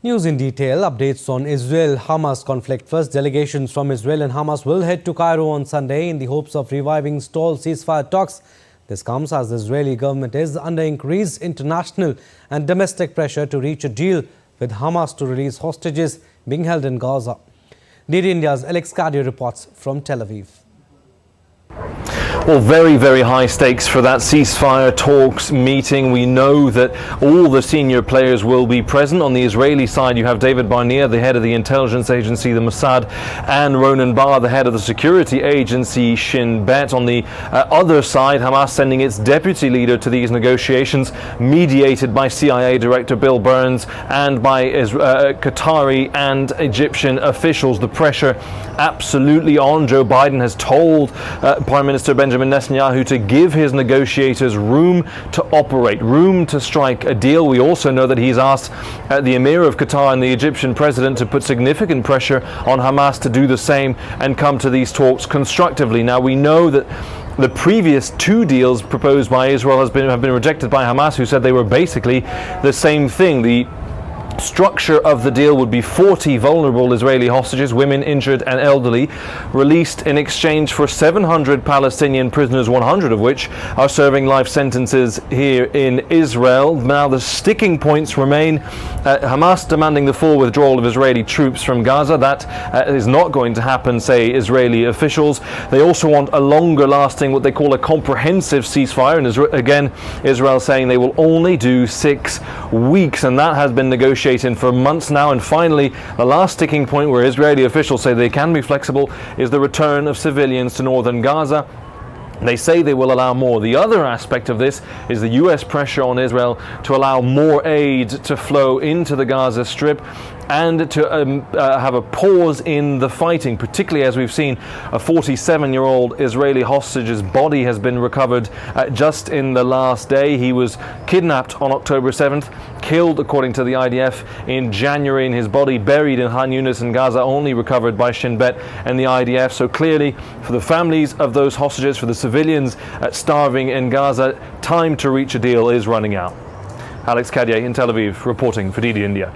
News in detail, updates on Israel-Hamas conflict. First, delegations from Israel and Hamas will head to Cairo on Sunday in the hopes of reviving stalled ceasefire talks. This comes as the Israeli government is under increased international and domestic pressure to reach a deal with Hamas to release hostages being held in Gaza. DD India's Alex Cadio reports from Tel Aviv. Well, very, very high stakes for that ceasefire talks meeting. We know that all the senior players will be present. On the Israeli side, you have David Barnea, the head of the intelligence agency, the Mossad, and Ronan Bar, the head of the security agency, Shin Bet. On the other side, Hamas sending its deputy leader to these negotiations, mediated by CIA Director Bill Burns and by Qatari and Egyptian officials. The pressure absolutely on. Joe Biden has told Prime Minister Benjamin Netanyahu to give his negotiators room to operate, room to strike a deal. We also know that he's asked the Emir of Qatar and the Egyptian president to put significant pressure on Hamas to do the same and come to these talks constructively. Now, we know that the previous two deals proposed by Israel have been rejected by Hamas, who said they were basically the same thing. The structure of the deal would be 40 vulnerable Israeli hostages, women, injured and elderly, released in exchange for 700 Palestinian prisoners, 100 of which are serving life sentences here in Israel. Now the sticking points remain. Hamas demanding the full withdrawal of Israeli troops from Gaza. That is not going to happen, say Israeli officials. They also want a longer lasting, what they call a comprehensive ceasefire, and again Israel saying they will only do 6 weeks, and that has been negotiated for months now. And finally, the last sticking point where Israeli officials say they can be flexible is the return of civilians to northern Gaza. They say they will allow more. The other aspect of this is the US pressure on Israel to allow more aid to flow into the Gaza Strip and to have a pause in the fighting, particularly as we've seen a 47-year-old Israeli hostage's body has been recovered just in the last day. He was kidnapped on October 7th, killed according to the IDF in January, and his body buried in Han Yunis in Gaza, only recovered by Shin Bet and the IDF. So clearly, for the families of those hostages, for the civilians starving in Gaza, time to reach a deal is running out. Alex Cadio in Tel Aviv, reporting for DD India.